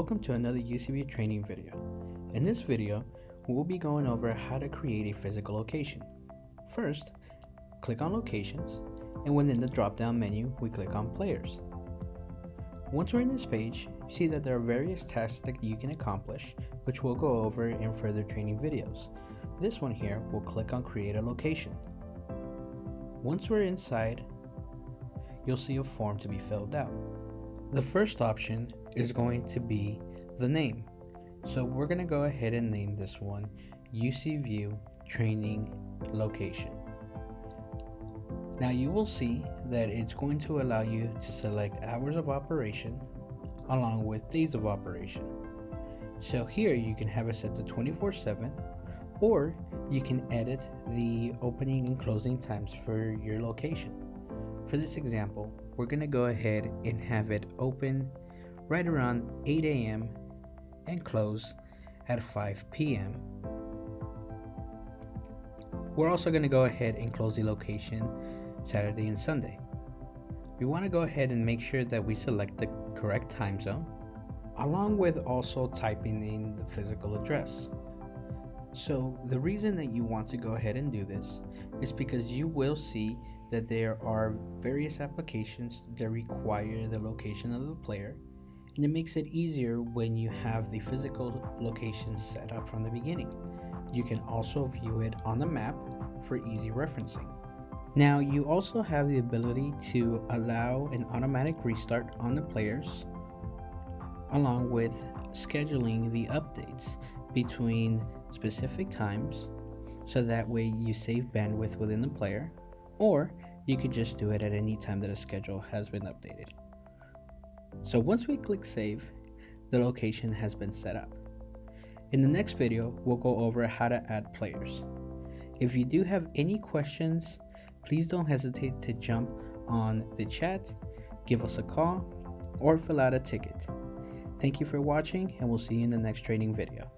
Welcome to another UCView training video. In this video, we'll be going over how to create a physical location. First, click on Locations, and within the drop-down menu, we click on Players. Once we're in this page, you see that there are various tasks that you can accomplish, which we'll go over in further training videos. This one here, we'll click on Create a Location. Once we're inside, you'll see a form to be filled out. The first option is going to be the name. So we're going to go ahead and name this one UCView Training Location. Now you will see that it's going to allow you to select hours of operation along with days of operation. So here you can have it set to 24/7, or you can edit the opening and closing times for your location. For this example, we're going to go ahead and have it open right around 8 a.m. and close at 5 p.m. We're also going to go ahead and close the location Saturday and Sunday. We want to go ahead and make sure that we select the correct time zone, along with also typing in the physical address. So the reason that you want to go ahead and do this is because you will see that there are various applications that require the location of the player, and it makes it easier when you have the physical location set up from the beginning. You can also view it on the map for easy referencing. Now you also have the ability to allow an automatic restart on the players, along with scheduling the updates between specific times, so that way you save bandwidth within the player, or you can just do it at any time that a schedule has been updated. So once we click save, the location has been set up. In the next video, we'll go over how to add players. If you do have any questions, please don't hesitate to jump on the chat, give us a call, or fill out a ticket. Thank you for watching, and we'll see you in the next training video.